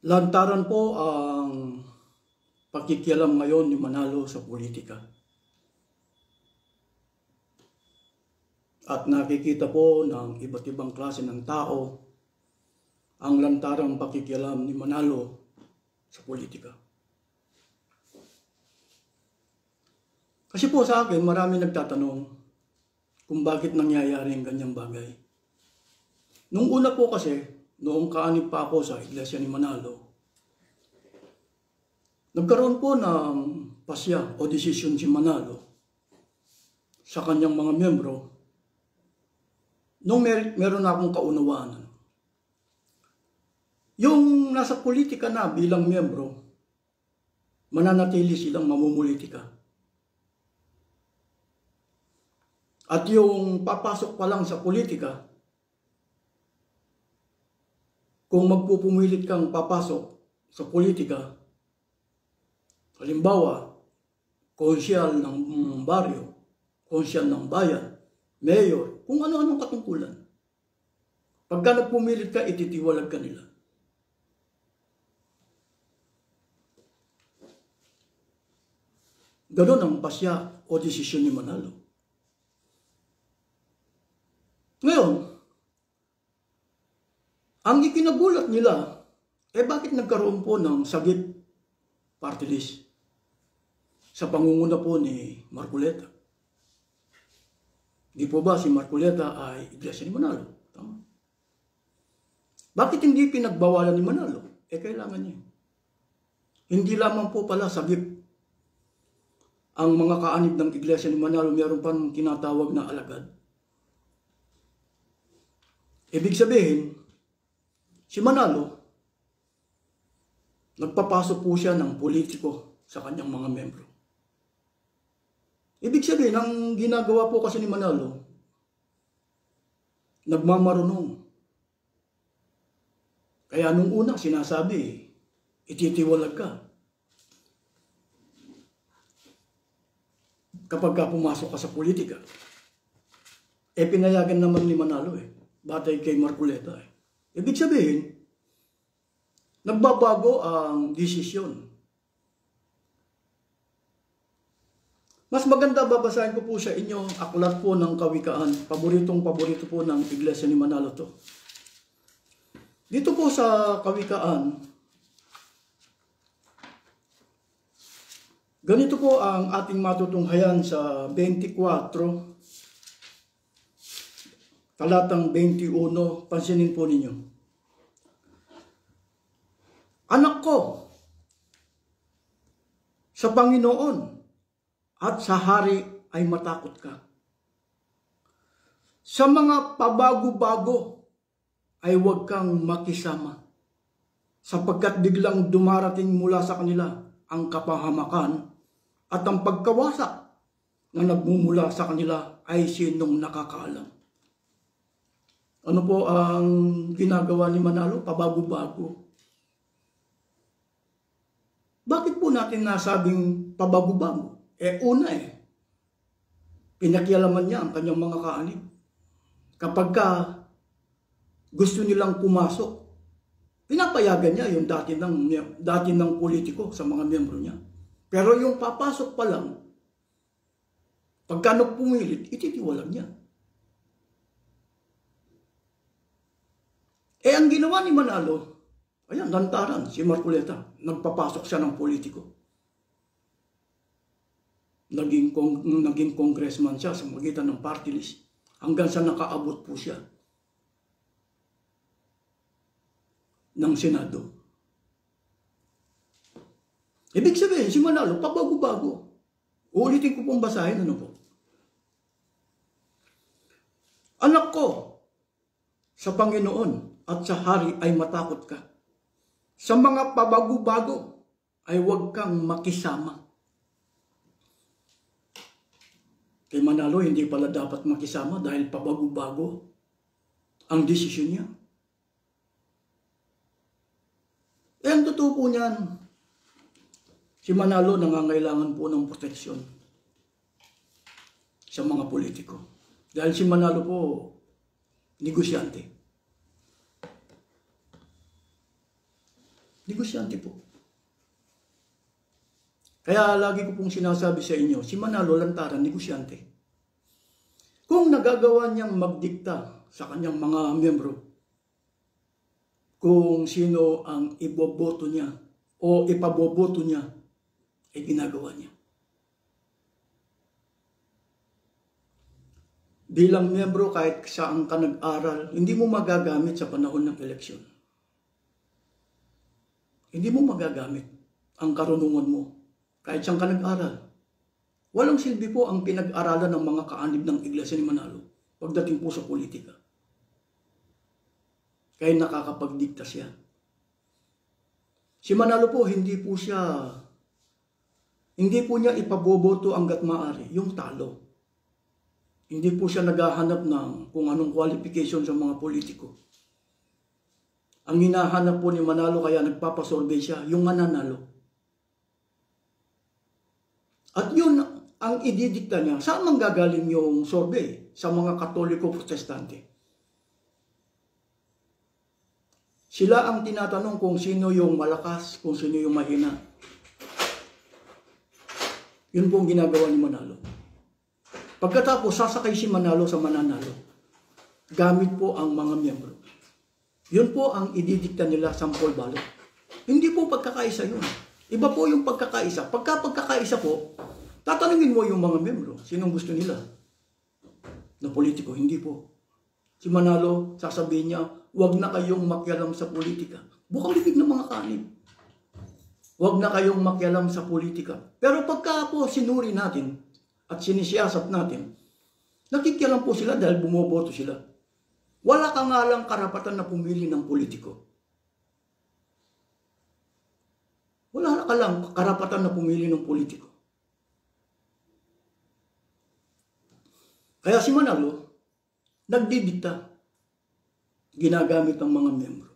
Lantaran po ang pakikialam ngayon ni Manalo sa politika. At nakikita po ng iba't ibang klase ng tao ang lantarang pakikialam ni Manalo sa politika. Kasi po sa akin, marami nagtatanong kung bakit nangyayari ang ganyang bagay. Nung una po kasi, noong kaanib pa ako sa Iglesia ni Manalo, nagkaroon po ng pasya o desisyon si Manalo sa kanyang mga miyembro nung meron akong kaunawaan. Yung nasa politika na bilang miyembro, mananatili silang mamumulitika. At yung papasok pa lang sa politika, kung magpupumilit kang papasok sa politika, halimbawa, konsyal ng baryo, konsyal ng bayan, mayor, kung ano-anong katungkulan. Pagka nagpumilit ka, ititiwalag ka nila. Ganon ang pasya o desisyon ni Manalo. Ngayon, ang ikinagulat nila, bakit nagkaroon po ng sagip party list sa pangunguna po ni Marcoleta? Di po ba si Marcoleta ay Iglesia ni Manalo? Tama. Bakit hindi pinagbawalan ni Manalo? Kailangan niya. Hindi lamang po pala sagip ang mga kaanib ng Iglesia ni Manalo, mayroon pang tinatawag na alagad. Ibig sabihin, si Manalo, nagpapasok po siya ng politiko sa kanyang mga membro. Ibig sabihin, ang ginagawa po kasi ni Manalo, nagmamarunong. Kaya nung una sinasabi, ititiwalag ka. Kapag ka pumasok ka sa politika, pinayagan naman ni Manalo batay kay Marcoleta Ibig sabihin, nagbabago ang desisyon. Mas maganda babasahin ko po sa inyo aklat po ng Kawikaan. Paboritong-paborito po ng Iglesia ni Manalo to. Dito po sa Kawikaan, ganito po ang ating matutunghayan sa 24, talatang 21, pansinin po ninyo. Anak ko, sa Panginoon at sa hari ay matakot ka. Sa mga pabago-bago ay huwag kang makisama, sapagkat biglang dumarating mula sa kanila ang kapahamakan at ang pagkawasak na nagmumula sa kanila ay sinong nakakaalam. Ano po ang ginagawa ni Manalo? Pabago-bago. Bakit po natin nasabing pabago-bago? Una pinakialaman niya ang kanyang mga kaanib. Kapag gusto nilang pumasok, pinapayagan niya yung dati ng politiko sa mga miyembro niya. Pero yung papasok pa lang, pagka nagpumilit, ititiwalag niya. Ang ginawa ni Manalo, ayan, lantaran, si Marcoleta, nagpapasok siya ng politiko. Naging congressman siya sa magitan ng party list, hanggang sa nakaabot po siya ng Senado. Ibig sabihin, si Manalo, pabago-bago. Uulitin ko pong basahin, ano po? Anak ko, sa Panginoon at sa hari ay matakot ka. Sa mga pabago-bago ay huwag kang makisama. Kay Manalo, hindi pala dapat makisama dahil pabago-bago ang desisyon niya. Ang totoo po niyan, si Manalo nangangailangan po ng proteksyon sa mga politiko. Dahil si Manalo po, negosyante. Negosyante po. Kaya lagi ko pong sinasabi sa inyo, si Manalo lantaran, negosyante. Kung nagagawa niyang magdikta sa kanyang mga miyembro, kung sino ang iboboto niya o ipaboboto niya, ay ginagawa niya. Bilang miyembro, kahit saan ka nag-aral, hindi mo magagamit sa panahon ng eleksyon. Hindi mo magagamit ang karunungan mo kahit saan ka nag-aral. Walang silbi po ang pinag-aralan ng mga kaanib ng Iglesia ni Manalo pagdating po sa politika. Kaya nakakapagdikta siya. Si Manalo po, hindi po niya ipaboboto hanggat maaari, yung talo. Hindi po siya naghahanap ng kung anong qualification sa mga politiko. Ang hinahanap po ni Manalo, kaya nagpapasurvey siya, yung mananalo. At yun ang ididikta niya. Saan manggagaling yung survey? Sa mga Katoliko Protestante. Sila ang tinatanong kung sino yung malakas, kung sino yung mahina. Yun po ang ginagawa ni Manalo. Pagkatapos, sasakay si Manalo sa mananalo. Gamit po ang mga miyembro. Yun po ang ididikta nila sa sample ballot. Hindi po pagkakaisa yun. Iba po yung pagkakaisa. Pagkakaisa po, tatanungin mo yung mga miyembro. Sinong gusto nila? Na politiko, hindi po. Si Manalo, sasabihin niya, huwag na kayong makialam sa politika. Bukang bibig ng mga kanib. Huwag na kayong makialam sa politika. Pero pagka po sinuri natin, at sinisiyasat natin, nakikialam po sila dahil bumoboto sila. Wala ka nga lang karapatan na pumili ng politiko. Wala ka lang karapatan na pumili ng politiko. Kaya si Manalo, nagdidikta, ginagamit ng mga miyembro.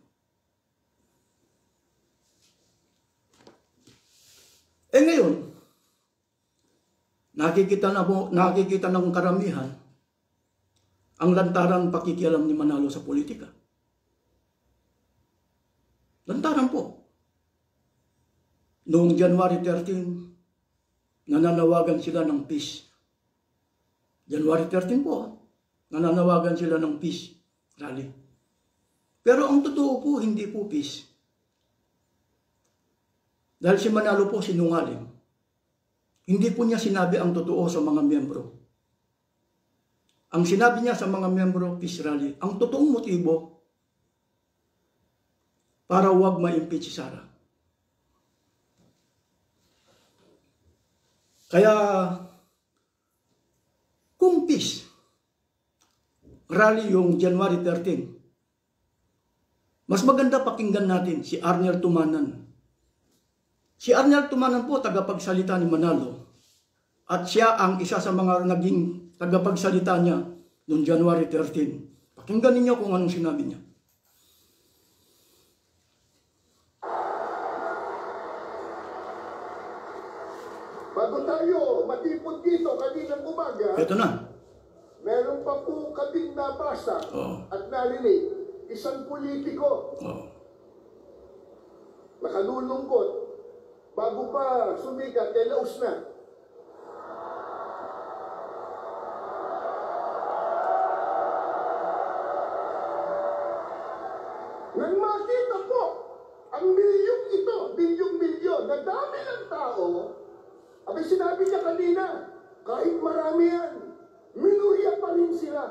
Ngayon, nakikita ng karamihan ang lantaran pakikialam ni Manalo sa politika. Lantaran po. Noong January 13, nananawagan sila ng peace. January 13 po, nananawagan sila ng peace rally. Pero ang totoo po, hindi po peace. Dahil si Manalo po sinungaling. Hindi po niya sinabi ang totoo sa mga miyembro. Ang sinabi niya sa mga miyembro, peace rally, ang totoong motibo para huwag ma-impeach si Sara. Kaya, kung peace rally yung January 13, mas maganda pakinggan natin si Arnel Tumanan. Si Arnel Tumanan po, tagapagsalita ni Manalo. At siya ang isa sa mga naging tagapagsalita niya noong January 13. Pakinggan ninyo kung anong sinabi niya. Bago tayo matipon dito kaninang umaga, Ito na. meron pa po kaming nabasa at narinig isang politiko nakalulungkot bago pa sumikat, laos na. Nang makita po ang milyong ito, milyong-milyon, na dami ng tao, abay sinabi niya kanina, kahit marami yan, minurya pa rin sila.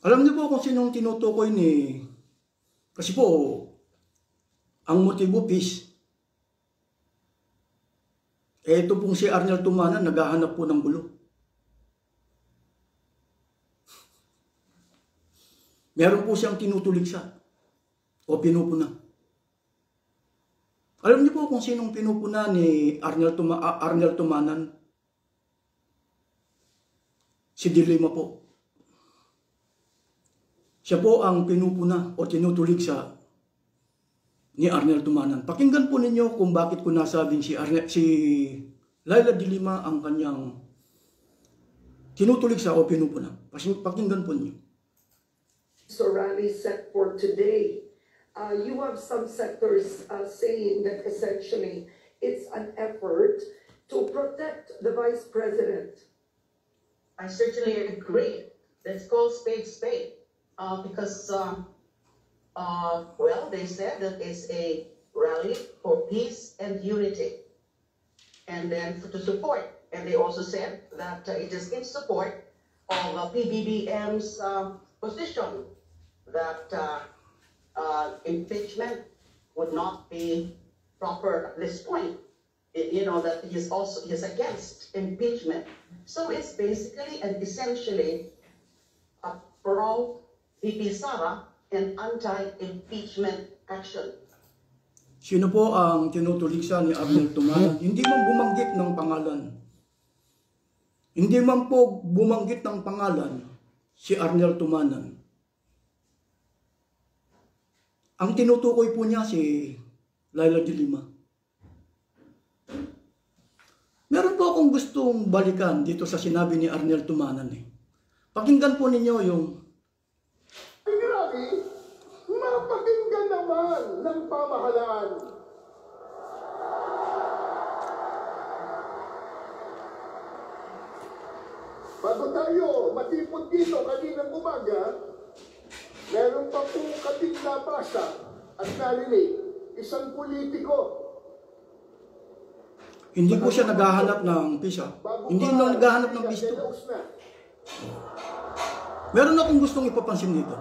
Alam niyo po kung sinong tinutukoy ni... Kasi po, ang motibo, peace. Ito pong si Arnel Tumanan, naghahanap po ng gulo. Meron po siyang tinutuligsa o pinupuna. Alam niyo po kung sinong pinupuna ni Arnel Tumanan? Si Dilima po. Siya po ang pinupuna o tinutuligsa ni Arnel Tumanan. Pakinggan po ninyo kung bakit ko nasabing si Laila Dilima ang kanyang tinutuligsa o pinupuna. Pakinggan po ninyo. So rally set for today. You have some sectors saying that essentially it's an effort to protect the Vice President. I certainly agree. Let's call spade spade. Because, well, they said that it's a rally for peace and unity. And then to support. And they also said that it is in support of PBBM's position that impeachment would not be proper at this point. You know, that he's against impeachment. So it's basically and essentially a pro-VP Sara and anti-impeachment action. Sino po ang tinutuliksa ni Arnel Tumanan? Hindi man bumanggit ng pangalan. Hindi man po bumanggit ng pangalan si Arnel Tumanan. Ang tinutukoy po niya si Laila de Lima. Meron po akong gustong balikan dito sa sinabi ni Arnel Tumanan. Pakinggan po ninyo yung Grabe, mapakinggan naman ng pamahalaan. Bago tayo matipon dito kaninang umaga, meron pa po kaming nabasa at narinig isang politiko. hindi po siya naghahanap ng pisa. Hindi na naghahanap ng pisto. Meron akong gustong ipapansin dito.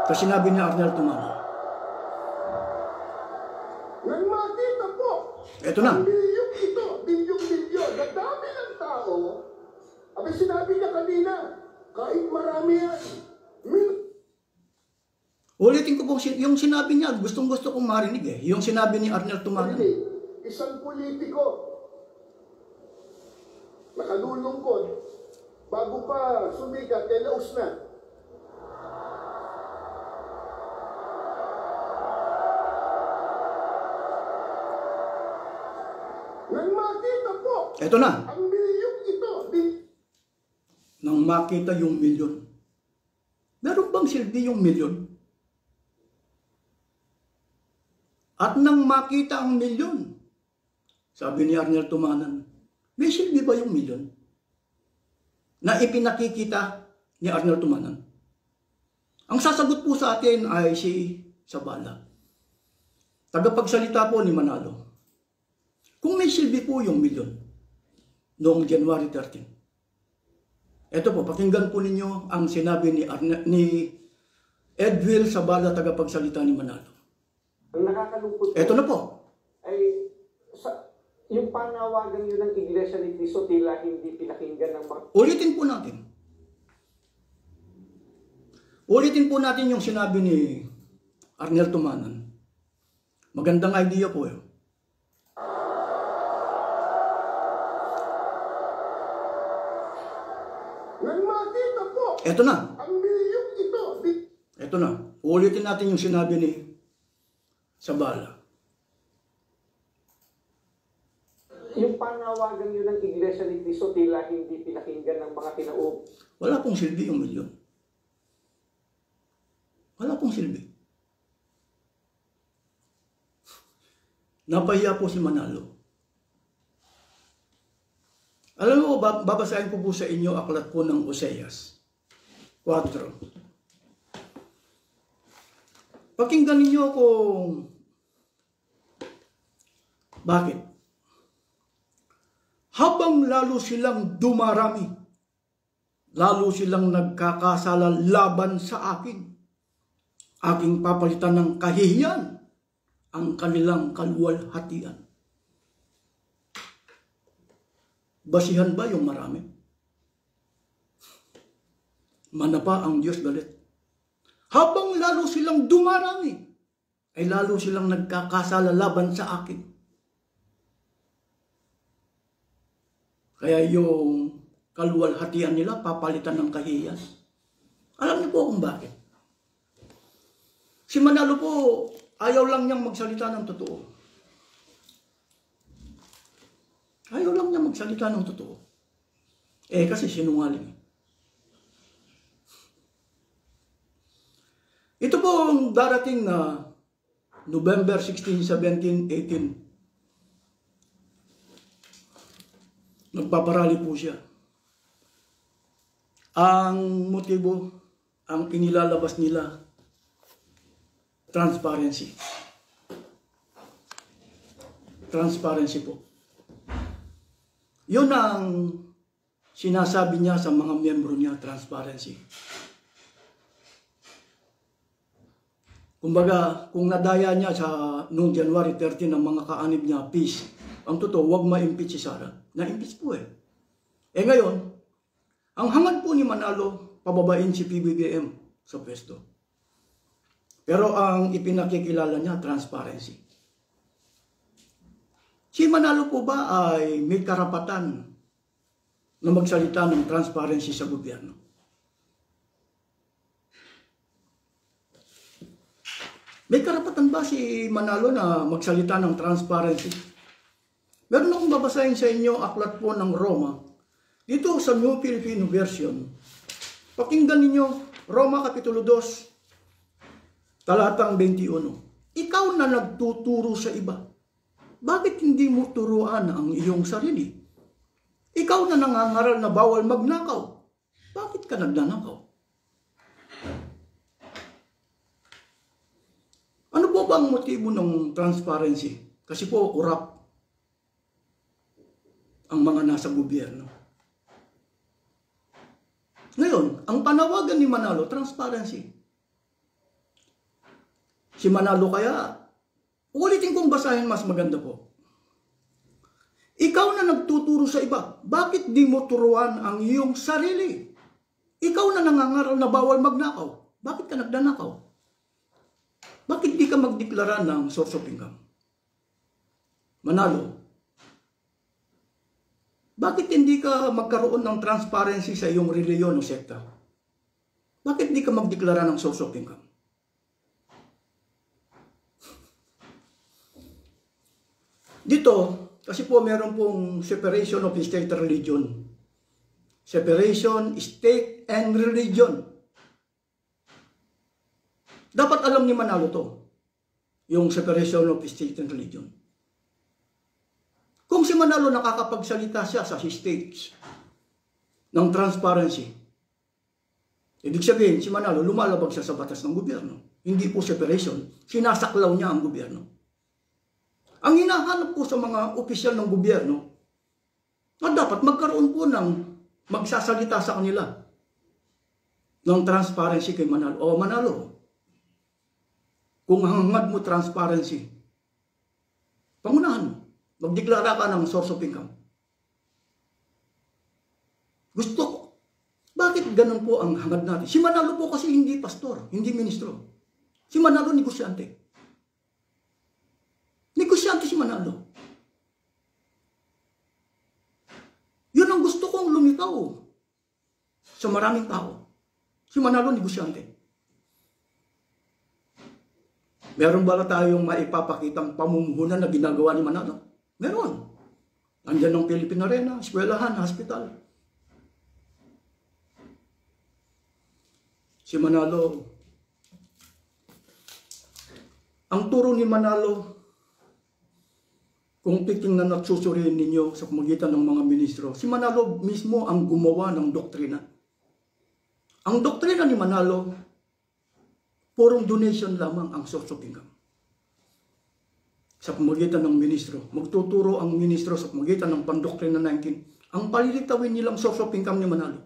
Kasi sinabi ni Arnel Tumanan. Nang makita po, Eto na. bilyong ito, bilyong-bilyon, na dami ng tao, abay sinabi niya kanina, kahit marami yan, Ulitin ko po yung sinabi niya, gustong-gusto kong marinig yung sinabi ni Arnel Tumanan. isang politiko, nakalulungkot, bago pa sumikat, laos na. Nang makita po, Eto na. ang bilyong ito, Nang makita yung milyon. Meron bang silbi yung milyon? At nang makita ang milyon, sabi ni Arnel Tumanan, may silbi ba yung milyon? Na ipinakikita ni Arnel Tumanan. Ang sasagot po sa atin ay si Zabala. Tagapagsalita po ni Manalo. Kung may silbi po yung milyon, noong January 13. Ito po, pakinggan po ninyo ang sinabi ni Edwil Zabala, tagapagsalita ni Manalo. Ang nakakalungkot Ito na po. ay yung panawagan yun ng Iglesia ni Cristo tila hindi pinakinggan ng mga... Ulitin po natin. Ulitin po natin yung sinabi ni Arnel Tumanan. Magandang idea po yun. nang makita po, Ito na. ang bilyong ito, Ito na. Ulitin natin yung sinabi ni Zabala. Yung panawagan yun ng Iglesia ni Cristo tila hindi pinakinggan ng mga tinaob. Wala pong silbi yung milyon. Wala pong silbi. Napahiya po si Manalo. Alam mo, babasahin ko po sa inyo aklat po ng Oseas 4. Pakinggan ninyo kung bakit. Habang lalo silang dumarami, lalo silang nagkakasala laban sa akin, aking papalitan ng kahihiyan ang kanilang kaluwalhatian. Basihan ba yung marami? Manapa ang Diyos galit. Habang lalo silang dumarami, ay lalo silang nagkakasala laban sa akin. Kaya yung kaluwalhatian nila, papalitan ng kahihiyan. Alam niyo po kung bakit. Si Manalo po, ayaw lang niyang magsalita ng totoo. Ayaw lang niyang magsalita ng totoo. Kasi sinungaling. darating na November 16, 17, 18, nagpaparali po siya. Ang motibo, ang inilalabas nila, transparency. Transparency po. Yun ang sinasabi niya sa mga miyembro niya, transparency. Kumbaga, kung nadaya niya sa noong January 13 ng mga kaanib niya, peace. Ang totoo, huwag ma-impeach si Sara. Na-impeach po eh. Eh ngayon, ang hangad po ni Manalo, pababain si PBBM sa pwesto. Pero ang ipinakikilala niya, transparency. Si Manalo po ba ay may karapatan na magsalita ng transparency sa gobyerno? May karapatan ba si Manalo na magsalita ng transparency? Meron akong babasahin sa inyo, aklat po ng Roma. Dito sa New Filipino Version, pakinggan ninyo, Roma Kapitulo 2, talatang 21. Ikaw na nagtuturo sa iba, bakit hindi mo turuan ang iyong sarili? Ikaw na nangangaral na bawal magnakaw, bakit ka nagnanakaw? Ano po ba ang motibo ng transparency? Kasi po, urap ang mga nasa gobyerno. Ngayon, ang panawagan ni Manalo, transparency. Si Manalo kaya, ulitin kong basahin, mas maganda po. Ikaw na nagtuturo sa iba, bakit di mo turuan ang iyong sarili? Ikaw na nangangaral na bawal magnakaw, bakit ka nagnanakaw? Bakit di ka magdeklara ng source of income? Manalo, bakit hindi ka magkaroon ng transparency sa iyong reliyon o sekta? Bakit di ka magdeklara ng source of income? Dito, kasi po meron pong separation of state and religion. Separation, state, and religion. Dapat alam ni Manalo to, yung separation of state and religion. Kung si Manalo nakakapagsalita siya sa states ng transparency, ibig sabihin si Manalo lumalabag siya sa batas ng gobyerno. Hindi po separation, sinasaklaw niya ang gobyerno. Ang hinahanap po sa mga opisyal ng gobyerno na dapat magkaroon po ng magsasalita sa kanila ng transparency kay Manalo. O Manalo, kung hangad mo transparency, pangunahan mo. Magdeklara ka ng source of income. Gusto ko. Bakit ganun po ang hangad natin? Si Manalo po kasi hindi pastor, hindi ministro. Si Manalo negosyante. Negosyante si Manalo. Yun ang gusto kong lumitaw sa maraming tao. Si Manalo negosyante. Meron ba tayong maipapakitang pamumuhunan na ginagawa ni Manalo? Meron. Nandiyan ang Philippine Arena, eskwelahan, hospital. Si Manalo, ang turo ni Manalo, kung titingnan at susuriin ninyo sa pamagitan ng mga ministro, si Manalo mismo ang gumawa ng doktrina. Ang doktrina ni Manalo, purong donation lamang ang source of income. Sa pamagitan ng ministro, magtuturo ang ministro sa pamagitan ng Pandoktrina 19. Ang palilitawin nilang source of income ni Manalo,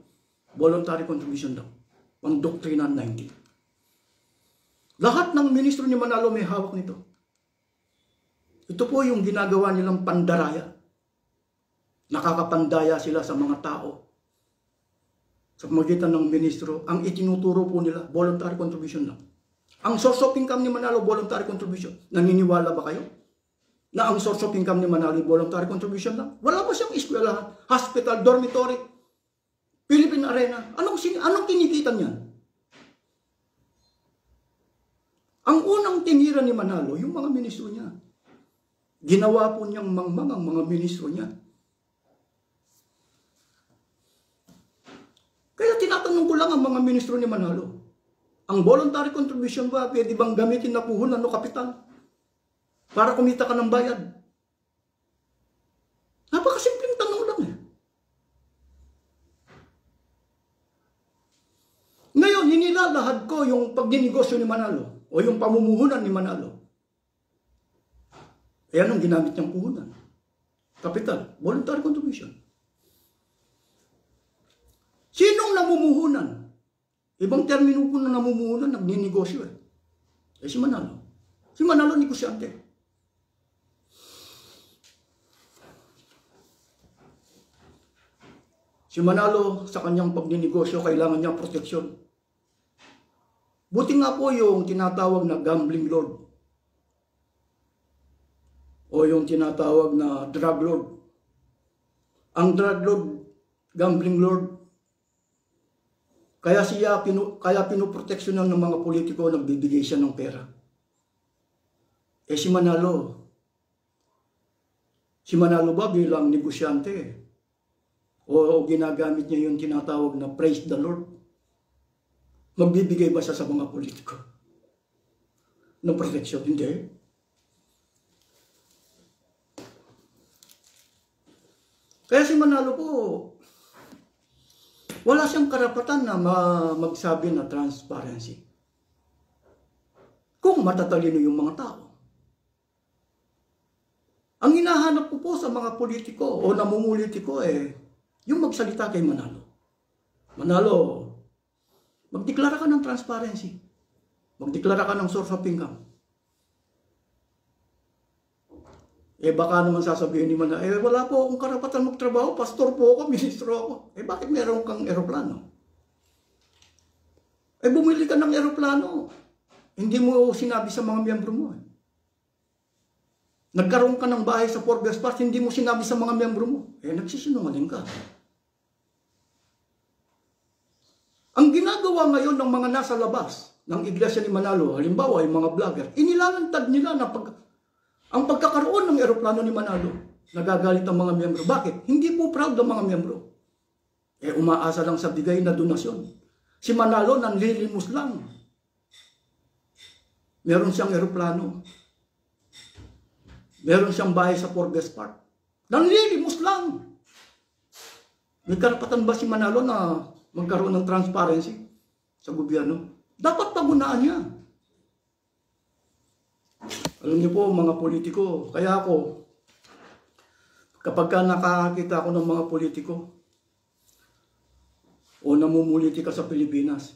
voluntary contribution daw. Pandoktrina 19. Lahat ng ministro ni Manalo may hawak nito. Ito po yung ginagawa nilang pandaraya. Nakakapandaya sila sa mga tao. Sa pamagitan ng ministro, ang itinuturo po nila, voluntary contribution lang. Ang source of income ni Manalo, voluntary contribution. Naniniwala ba kayo na ang source of income ni Manalo, voluntary contribution lang? Wala pa siyang eskwelahan, hospital, dormitory, Philippine Arena. Anong kinikita niyan? Ang unang tinira ni Manalo, yung mga ministro niya. Ginawa po niyang mangmang ang mga ministro niya. Kaya tinatanong ko lang ang mga ministro ni Manalo. Ang voluntary contribution ba, pwede bang gamitin na puhunan o kapital? Para kumita ka ng bayad? Napakasimpleng tanong lang eh. Ngayon, hinilalahad ko yung pagdinegosyo ni Manalo o yung pamumuhunan ni Manalo. Ayan ang ginamit niyang puhunan. Kapital, voluntary contribution. Sinong namumuhunan? Ibang termino po na namumuhunan, nagninegosyo eh. Si Manalo. Si Manalo, negosyante. Si Manalo, sa kanyang pagninegosyo, kailangan niya proteksyon. Buti nga po yung tinatawag na gambling lord. O yung tinatawag na drug lord. Ang drug lord, gambling lord, kaya pinoproteksyonan ng mga politiko, nagbibigay siya ng pera. Si Manalo ba bilang negosyante? O ginagamit niya yung tinatawag na praise the Lord? Magbibigay ba siya sa mga politiko ng proteksyon? Hindi. Kaya si Manalo po, wala siyang karapatan na magsabi na transparency. Kung matatalino yung mga tao. Ang hinahanap ko po sa mga politiko o namumulitiko yung magsalita kay Manalo. Manalo, magdeklara ka ng transparency. Magdeklara ka ng source of income. Baka naman sasabihin ni Manalo, wala po akong karapatan magtrabaho, pastor po ako, ministro ako. Bakit meron kang eroplano? Bumili ka ng eroplano. Hindi mo sinabi sa mga miyembro mo. Nagkaroon ka ng bahay sa Forbes Park, hindi mo sinabi sa mga miyembro mo. Nagsisinungaling ka. Ang ginagawa ngayon ng mga nasa labas ng iglesia ni Manalo, halimbawa yung mga vlogger, inilalantad nila na ang pagkakaroon ng eroplano ni Manalo, nagagalit ang mga miyembro. Bakit? Hindi po proud ang mga miyembro. Umaasa lang sa bigay na donasyon. Si Manalo nanlilimos lang. Meron siyang eroplano. Meron siyang bahay sa Forbes Park. Nanlilimos lang. May karapatan ba si Manalo na magkaroon ng transparency sa gobyerno? Dapat pagunaan niya. Alam niyo po, mga politiko, kaya ako, kapag nakakakita ako ng mga politiko o namumulitika sa Pilipinas,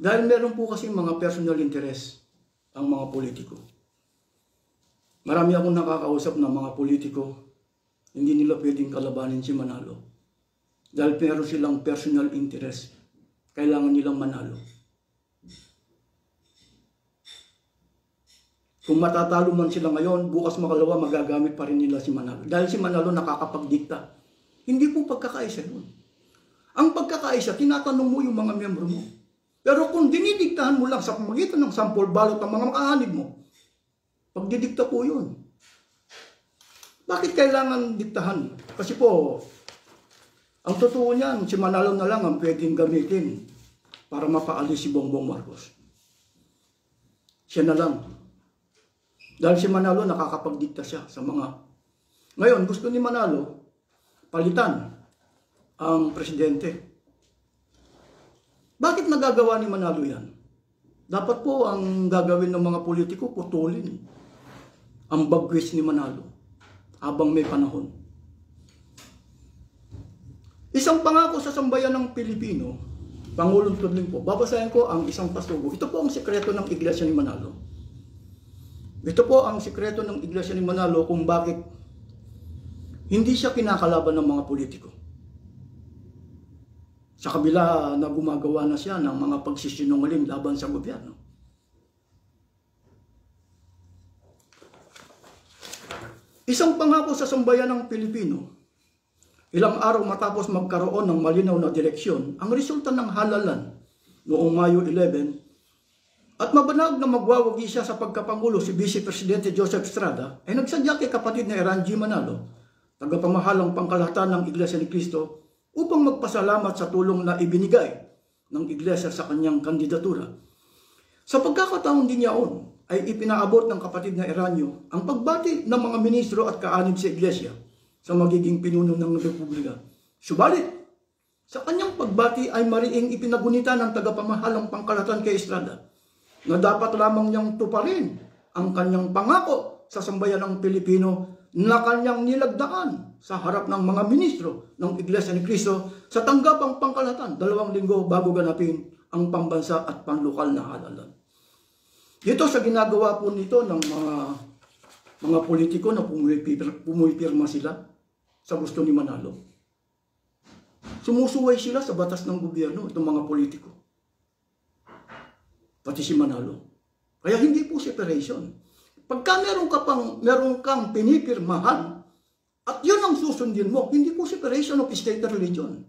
dahil meron po kasi mga personal interest ang mga politiko. Marami akong nakakausap ng mga politiko, hindi nila pwedeng kalabanin si Manalo. Dahil meron silang personal interest, kailangan nilang manalo. Kung matatalo man sila ngayon, bukas makalawa magagamit pa rin nila si Manalo. Dahil si Manalo nakakapagdikta. Hindi po pagkakaisa yun. Ang pagkakaisa, tinatanong mo yung mga miyembro mo. Pero kung dinidiktahan mo lang sa pamagitan ng sample balot ng mga makahanib mo, pagdidikta po yun. Bakit kailangan diktahan? Kasi po, ang totoo niyan, si Manalo na lang ang pwedeng gamitin para mapaalis si Bongbong Marcos. Siya na lang. Dahil si Manalo nakakapagdikta siya sa mga... Ngayon, gusto ni Manalo palitan ang presidente. Bakit nagagawa ni Manalo yan? Dapat po ang gagawin ng mga politiko, putulin ang bagwis ni Manalo habang may panahon. Isang pangako sa sambayan ng Pilipino, Pangulong Tudling po, babasahin ko ang isang pasugo. Ito po ang sekreto ng iglesia ni Manalo. Ito po ang sikreto ng iglesia ni Manalo kung bakit hindi siya kinakalaban ng mga politiko. Sa kabila na gumagawa na siya ng mga pagsisinungaling laban sa gobyerno. Isang pangako sa sambayan ng Pilipino, ilang araw matapos magkaroon ng malinaw na direksyon, ang resulta ng halalan noong Mayo 11, at mabanag na magwawagi siya sa pagkapangulo si Vice Presidente Joseph Estrada, ay nagsadya kay kapatid na Eran G. Manalo, tagapamahalang pangkalahatan ng Iglesia ni Cristo, upang magpasalamat sa tulong na ibinigay ng iglesia sa kanyang kandidatura. Sa pagkakataon din yaon ay ipinaabot ng kapatid na Eranio ang pagbati ng mga ministro at kaanib sa iglesia sa magiging pinuno ng Republika. Subalit, sa kanyang pagbati ay mariing ipinagunita ng tagapamahalang pangkalahatan kay Estrada na dapat lamang niyang tuparin ang kanyang pangako sa sambayan ng Pilipino na kanyang nilagdaan sa harap ng mga ministro ng Iglesia ni Cristo sa tanggapang pangkalahatan 2 linggo bago ganapin ang pambansa at panlokal na halalan. Dito sa ginagawa po nito ng mga politiko na pumipirma sila sa gusto ni Manalo. Sumusuway sila sa batas ng gobyerno, itong mga politiko. Pati si Manalo. Kaya hindi po separation. Pagka meron kang pinipirmahan, at yun ang susundin mo, hindi po separation of state and religion.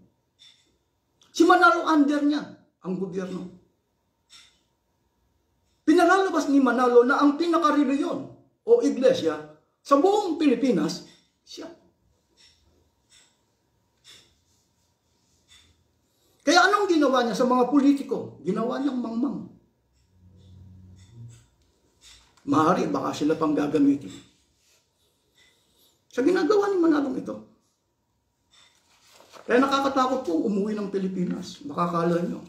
Si Manalo under niya ang gobyerno. Pinalalabas ni Manalo na ang pinaka-reliyon o iglesia sa buong Pilipinas, siya. Kaya anong ginawa niya sa mga politiko? Ginawa niyang mangmang. Maaari, baka sila pang gagamitin. Sa ginagawa ni Manalong ito. Kaya nakakatakot po umuwi ng Pilipinas. Makakala niyo.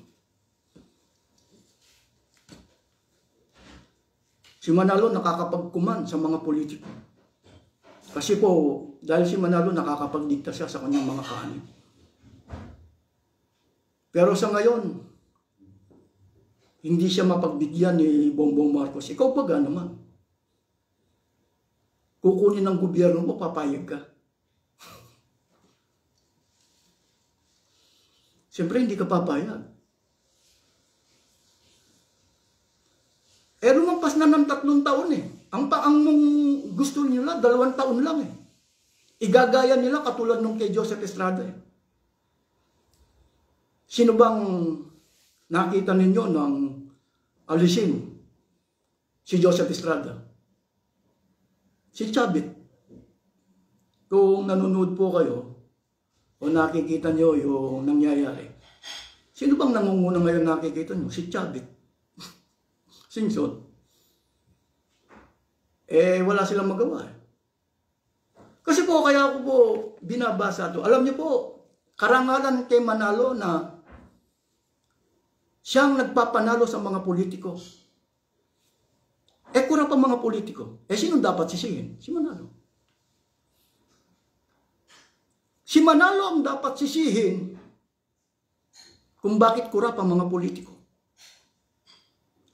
Si Manalo nakakapagkuman sa mga politiko. Kasi po, dahil si Manalo nakakapagdikta siya sa kanyang mga kaanib. Pero sa ngayon, hindi siya mapagbigyan ni Bongbong Marcos. Ikaw pa naman. Kukunin ng gobyerno mo, papayag ka. Siyempre, hindi ka papayag. Lumampas na ng 3 taon eh. Ang gusto nila, 2 taon lang eh. Igagaya nila katulad nung kay Joseph Estrada eh. Sino bang nakita ninyo ng alisin si Joseph Estrada? Si Chavit. Kung nanonood po kayo o nakikita nyo yung nangyayari, sino bang nangunguna ngayon nakikita nyo? Si Chavit. Singson. Wala silang magawa. Kasi po, kaya ako po binabasa ito. Alam niyo po, karangalan kay Manalo na siyang nagpapanalo sa mga politiko. Kurang pa mga politiko. Sino dapat sisihin? Si Manalo. Si Manalo ang dapat sisihin kung bakit kurang pa mga politiko.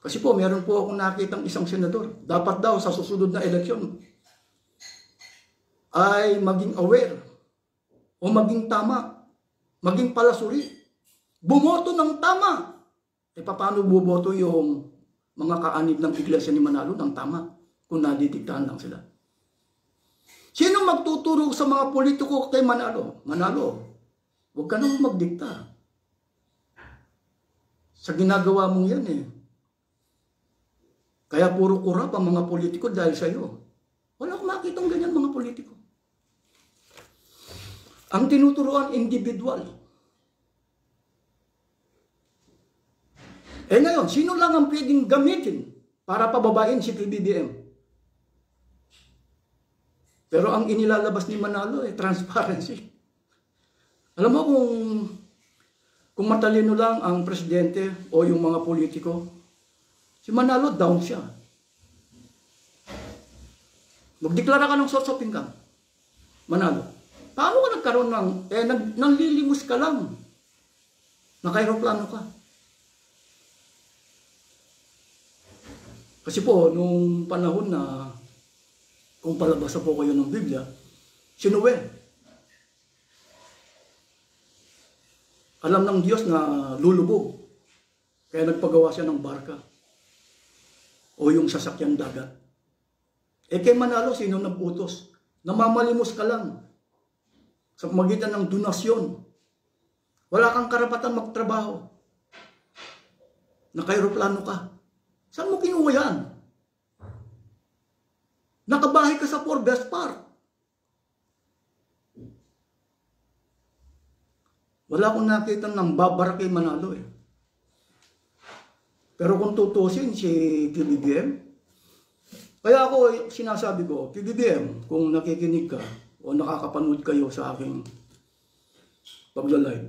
Kasi po, meron po akong nakitang isang senador. Dapat daw sa susunod na eleksyon ay maging aware o maging tama, maging palasuri. Bumoto ng tama. Paano buboto yung mga kaanib ng iglesia ni Manalo ng tama kung nadidiktahan lang sila? Sino magtuturo sa mga politiko kay Manalo? Manalo, huwag ka nang magdikta. Sa ginagawa mong yan eh. Kaya puro kurap ang mga politiko dahil sa iyo. Wala akong makitang ganyan mga politiko. Ang tinuturuan individual. Ngayon, sino lang ang pwedeng gamitin para pababain si PBBM? Pero ang inilalabas ni Manalo transparency. Alam mo kung matalino lang ang presidente o yung mga politiko, si Manalo down siya. Magdeklara ka ng source of income. Manalo. Paano ka nagkaroon ng, nanlilimos ka lang. Naka-aeroplano ka. Kasi po, nung panahon na, kung palabasa po kayo ng Biblia, si Noe. Alam ng Diyos na lulubog. Kaya nagpagawa siya ng barka. O yung sasakyang dagat. Kay Manalo, sino nag-utos? Namamalimos ka lang. Sa magitan ng donasyon. Wala kang karapatan magtrabaho. Naka-aeroplano ka. Saan mo kinuha yan? Nakabahay ka sa Forbes Park. Wala akong nakita ng babara kay Manalo Pero kung tutusin si PBBM, kaya ako sinasabi ko, PBBM, kung nakikinig ka o nakakapanood kayo sa aking pagla-live,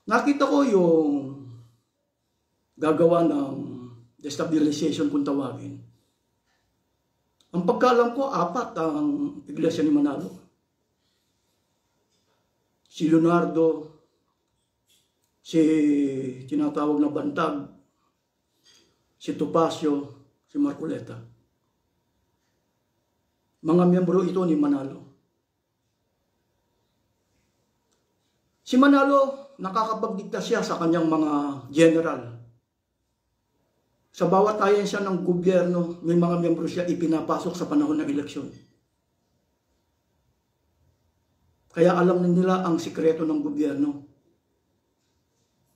nakita ko yung gagawa ng destabilization kung tawagin. Ang pagkaalam ko, 4 ang iglesia ni Manalo. Si Leonardo, si tinatawag na Bantag, si Topacio, si Marcoleta. Mga miyembro ito ni Manalo. Si Manalo, nakakapagdikta siya sa kanyang mga general. Sa bawat ahensya ng gobyerno, may mga miyembro siya ipinapasok sa panahon ng eleksyon. Kaya alam na nila ang sikreto ng gobyerno.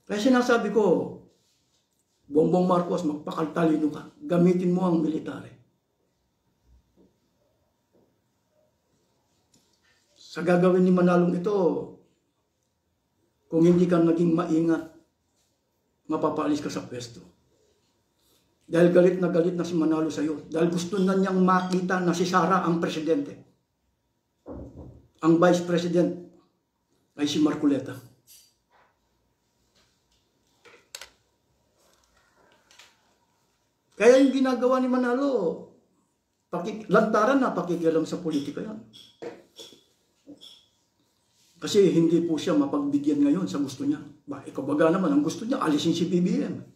Kaya sinasabi ko, Bongbong Marcos, magpakaltalino ka. Gamitin mo ang military. Sa gagawin ni Manalong ito, kung hindi ka naging maingat, mapapaalis ka sa pwesto. Dahil galit na si Manalo sa iyo. Dahil gusto na niyang makita na si Sara ang presidente. Ang vice president ay si Marcoleta. Kaya yung ginagawa ni Manalo, lantaran na pakikialam sa politika yan. Kasi hindi po siya mapagbigyan ngayon sa gusto niya. Ikabaga naman, ang gusto niya, alisin si PBBM.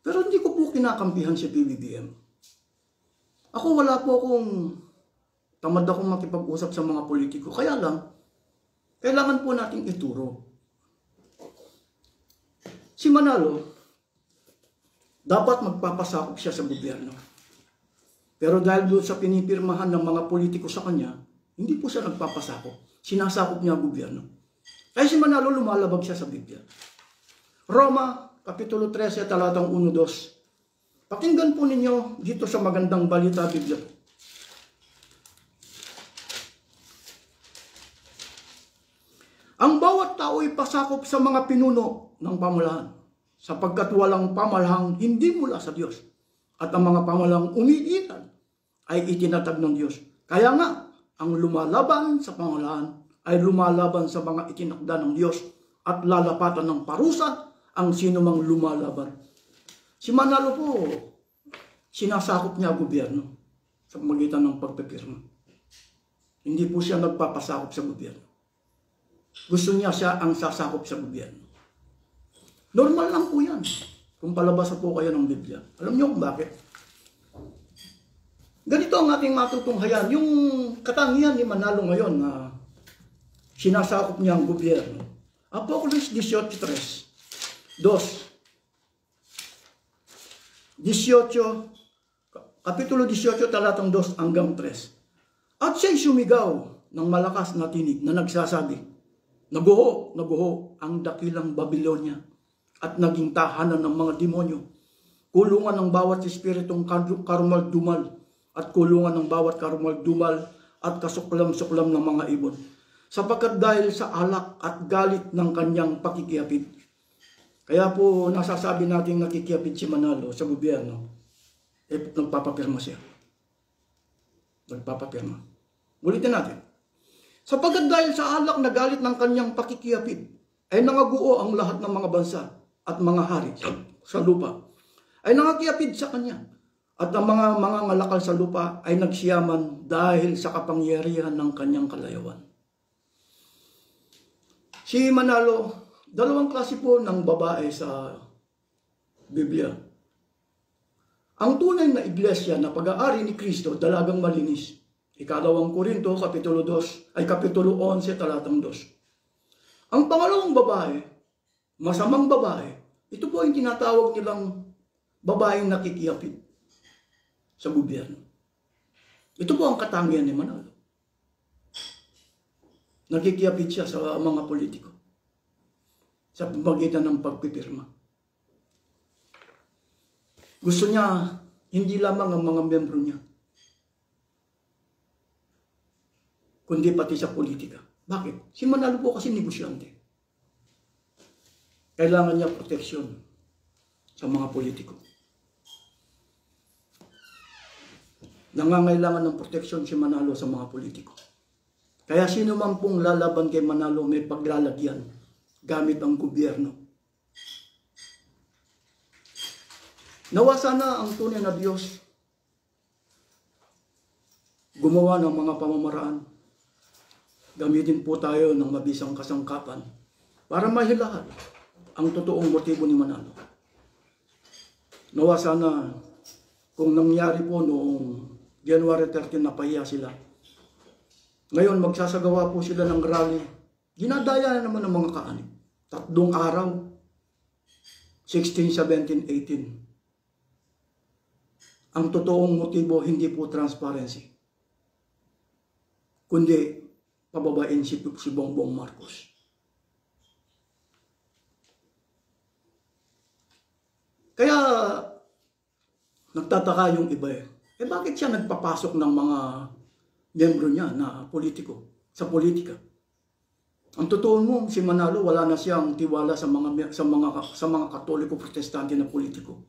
Pero hindi ko po kinakampihan si PBBM. Ako wala po akong, tamad akong makipag-usap sa mga politiko. Kaya lang, kailangan po nating ituro. Si Manalo, dapat magpapasakop siya sa gobyerno. Pero dahil doon sa pinipirmahan ng mga politiko sa kanya, hindi po siya nagpapasakop. Sinasakop niya ang gobyerno. Kaya si Manalo lumalabag siya sa Biblia. Roma, Kapitulo 13, talatang 1-2. Pakinggan po ninyo dito sa magandang balita Biblia. Ang bawat tao ay pasakop sa mga pinuno ng pamahalaan, sapagkat walang pamalahang hindi mula sa Diyos, at ang mga pamalahang umiiral ay itinatag ng Diyos. Kaya nga, ang lumalaban sa pamahalaan ay lumalaban sa mga itinakda ng Diyos at lalapatan ng parusa ang sino mang lumalaban. Si Manalo po, sinasakop niya ang gobyerno sa pamagitan ng pagpipirma. Hindi po siya nagpapasakop sa gobyerno. Gusto niya siya ang sasakop sa gobyerno. Normal lang po yan. Kung palabas po kayo ng Biblia. Alam niyo kung bakit? Ganito ang ating matutunghayan. Yung katangian ni Manalo ngayon na sinasakop niya ang gobyerno. Apocalypse 18:3. 18, Kapitulo 18, talatang 2 hanggang 3. At siya'y sumigaw ng malakas na tinig na nagsasabi, naguho, naguho ang dakilang Babylonia at naging tahanan ng mga demonyo, kulungan ng bawat espiritong karumal-dumal at kulungan ng bawat karumal-dumal at kasuklam-suklam ng mga ibon, sapagkat dahil sa alak at galit ng kanyang pakikiyapid. Kaya po nasasabi natin nakikiyapid si Manalo sa gobyerno, nagpapapirma siya. Nagpapapirma. Ulitin natin. Sapagkat dahil sa alak na galit ng kanyang pakikiyapid, ay nangaguo ang lahat ng mga bansa at mga hari sa lupa. Ay nangakiyapid sa kanya. At ang mga ngalakal sa lupa ay nagsiyaman dahil sa kapangyarihan ng kanyang kalayawan. Si Manalo, dalawang klase po ng babae sa Biblia. Ang tunay na iglesia na pag-aari ni Kristo, dalagang malinis. Ikalawang Korinto, Kapitulo 11, talatang 2. Ang pangalawang babae, masamang babae, ito po yung tinatawag nilang babaeng nakikiyapid sa gobyerno. Ito po ang katangian ni Manalo. Nakikiyapid siya sa mga politiko sa pamagitan ng pagpipirma. Gusto niya hindi lamang ang mga miyembro niya, kundi pati sa politika. Bakit? Si Manalo po kasi negosyante. kailangan niya proteksyon sa mga politiko. Nangangailangan ng proteksyon si Manalo sa mga politiko. Kaya sino man pong lalaban kay Manalo may paglalagyan gamit ang gobyerno. Nawa sana ang tunay na Diyos gumawa ng mga pamamaraan. Gamitin po tayo ng mabisang kasangkapan para mahilahan ang totoong motibo ni Manalo. Nawa sana kung nangyari po noong January 13 napahiya sila. Ngayon magsasagawa po sila ng rally. Ginadaya naman ng mga kaanib. 3 araw. 16, 17, 18. Ang totoong motibo hindi po transparency, kundi pababain si Bongbong Marcos. Kaya nagtataka yung iba bakit siya nagpapasok ng mga miyembro niya na politiko sa politika? Ang totoo mo, si Manalo wala na siyang tiwala sa mga Katoliko Protestante na politiko.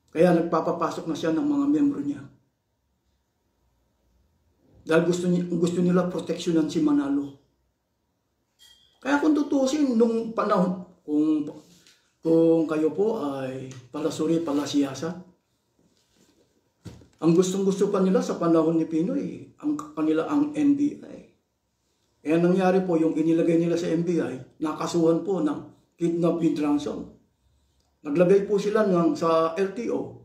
Kaya nagpapapasok na siya ng mga miyembro niya. Dahil gusto nila proteksyonan si Manalo. Kaya kung tutusin nung panahon, kung kayo po ay palasuri, palasiyasa, ang gustong-gusto pa nila sa panahon ni Pinoy, ang NBI. Kaya nangyari po yung inilagay nila sa NBI, nakasuhan po ng kidnap with ransom. Naglagay po sila sa LTO.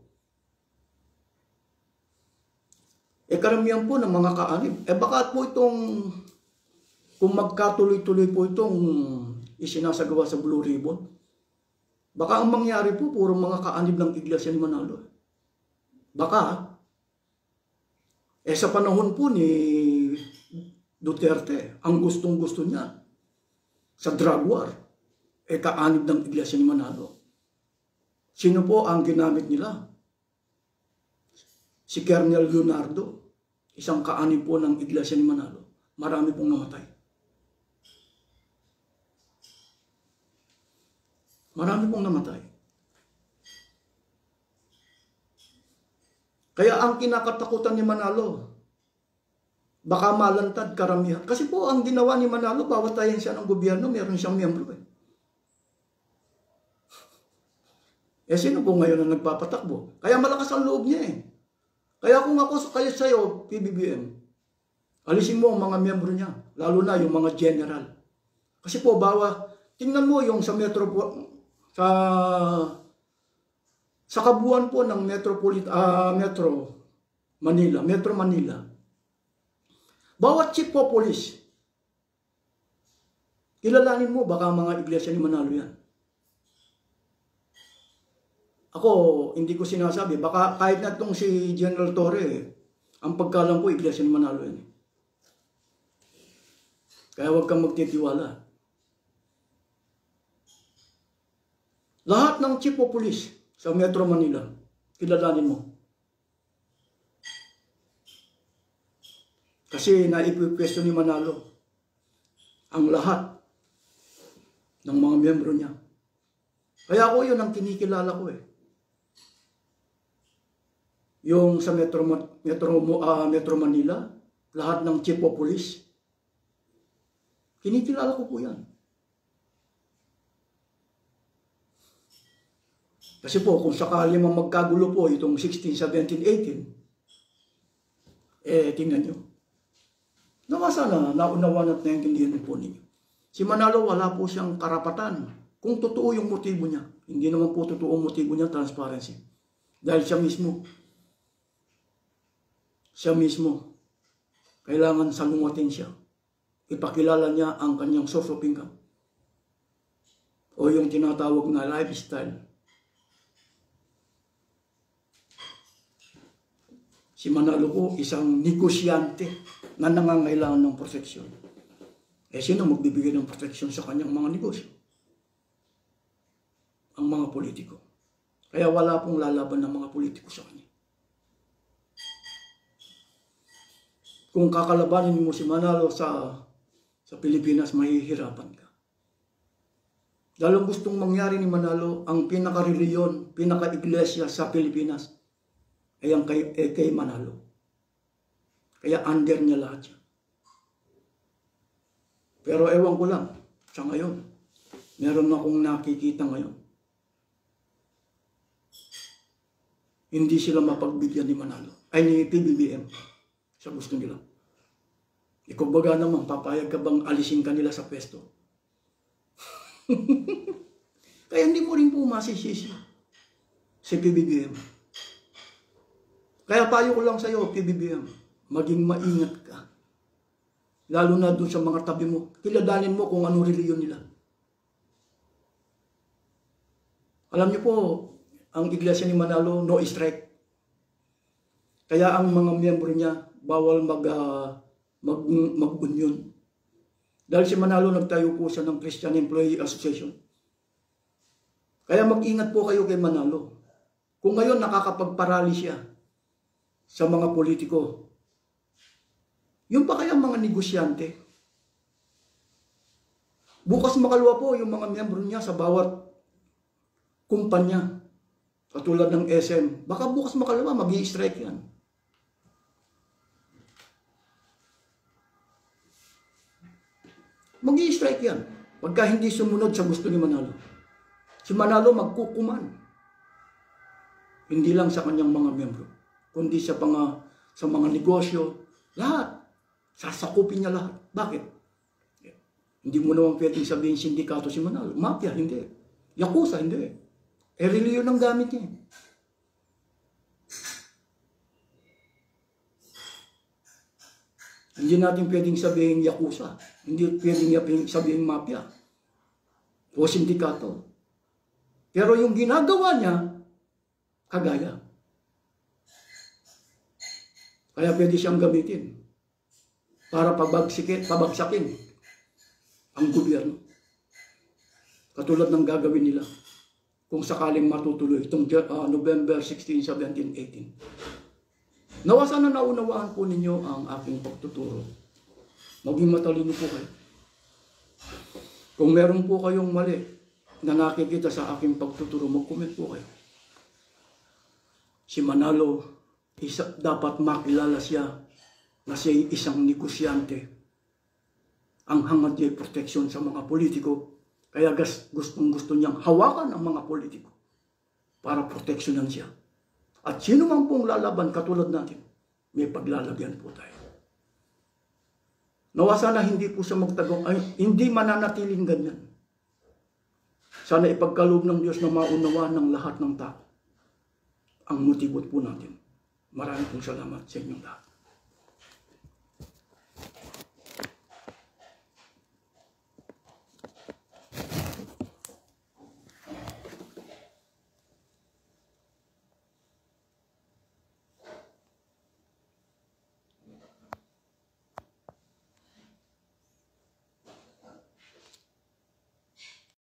Karamihan po ng mga kaanib. Baka po kung magkatuloy-tuloy po itong isinasagawa sa Blue Ribbon, baka ang mangyari po, puro mga kaanib ng Iglesia ni Manalo. Baka, sa panahon po ni Duterte, ang gustong-gusto niya sa drug war, kaanib ng Iglesia ni Manalo. Sino po ang ginamit nila? Si Colonel Leonardo, isang kaanib po ng Iglesia ni Manalo. Marami pong namatay. Marami pong namatay. Kaya ang kinakatakutan ni Manalo, baka malantad karamihan. Kasi po ang ginawa ni Manalo, pawatayin siya ng gobyerno, meron siyang miyembro. Sino po ngayon ang nagpapatakbo? Kaya malakas ang loob niya . Kaya kung ako kayo sa'yo, PBBM, alisin mo ang mga miyembro niya, lalo na yung mga general. Kasi po, tingnan mo yung sa Metro kabuuan po ng Metro Manila. Bawat chief po police, kilalanin mo, baka mga Iglesia ni Manalo yan. Ako, hindi ko sinasabi. Baka kahit na itong si General Torre, ang pagkalang po, Iglesia ni Manalo yan. Kaya huwag kang magtitiwala. Lahat ng chief of police sa Metro Manila, kilalanin mo. Kasi naipipwesto ni Manalo ang lahat ng mga miyembro niya. Kaya ako yun ang kinikilala ko . Yung sa Metro Manila, lahat ng chief of police, kinikilala ko po yan. Kasi po, kung sakali mang magkagulo po itong 16, 17, 18, tingnan nyo. Nawa sana, naunawan at naiintindihan po ninyo. Si Manalo, wala po siyang karapatan kung totoo yung motibo niya. Hindi naman po totoo ang motibo niya, transparency. Dahil siya mismo, kailangan salungatin siya. Ipakilala niya ang kanyang source of income. O yung tinatawag na lifestyle. Si Manalo po, isang negosyante na nangangailangan ng proteksyon. Sino magbibigay ng proteksyon sa kanyang mga negosyo? Ang mga politiko. Kaya wala pong lalaban ng mga politiko sa kanya. Kung kakalabanin mo si Manalo sa Pilipinas, mahihirapan ka. lalong gustong mangyari ni Manalo, ang pinaka-reliyon, pinaka-iglesia sa Pilipinas ay ang kay Manalo. Kaya under niya lahat siya. Pero ewan ko lang, sa ngayon, meron akong nakikita ngayon. Hindi sila mapagbigyan ni Manalo, ay ni PBBM, sa gusto nila. Ikaw baga naman, papayag ka bang alisin ka nila sa pwesto? Kaya hindi mo rin po masisisi si PBBM. Kaya payo ko lang sa iyo, PBBM, maging maingat ka. Lalo na doon sa mga tabi mo. Kilalanin mo kung anong reliyon nila. Alam niyo po, ang iglesia ni Manalo, no strike. Kaya ang mga miyembro niya, bawal mag-union. Dahil si Manalo nagtayo po siya ng Christian Employee Association. Kaya mag-ingat po kayo kay Manalo. Kung ngayon nakakapagparali siya sa mga politiko, yung pa kaya mga negosyante, bukas makalawa po yung mga miyembro niya sa bawat kumpanya, katulad ng SM, baka bukas makalawa mag-i-strike yan. Mag-i-strike yan pagka hindi sumunod sa gusto ni Manalo. Si Manalo magkukuman. Hindi lang sa kanyang mga miyembro, kundi sa mga negosyo, lahat. Sasakupin niya lahat. Bakit? Hindi mo naman pwedeng sabihin sindikato si Manalo. Mafia, hindi. Yakuza, hindi. Reliyon ang gamit niya. Hindi natin pwedeng sabihin yakuza. Hindi pwedeng sabihin mafia. O sindikato. Pero yung ginagawa niya, kagaya. Kaya pwede siyang gamitin para pabagsakin ang gobyerno. Katulad ng gagawin nila kung sakaling matutuloy itong November 16, 17, 18. Nawa sana naunawaan po ninyo ang aking pagtuturo. Maging matalino po kayo. Kung meron po kayong mali na nakikita sa aking pagtuturo, mag-comment po kayo. Si Manalo, dapat makilala siya na siya isang negosyante. Ang hangad niya proteksyon sa mga politiko. Kaya gustong-gusto niyang hawakan ang mga politiko para proteksyonan siya. At sino man pong lalaban katulad natin, may paglalagyan po tayo. Nawa sana hindi po siya magtagong, hindi mananatiling ganyan. Sana ipagkaloob ng Diyos na maunawaan ng lahat ng tao ang mutibot po natin. Maraming pong salamat sa inyong lahat.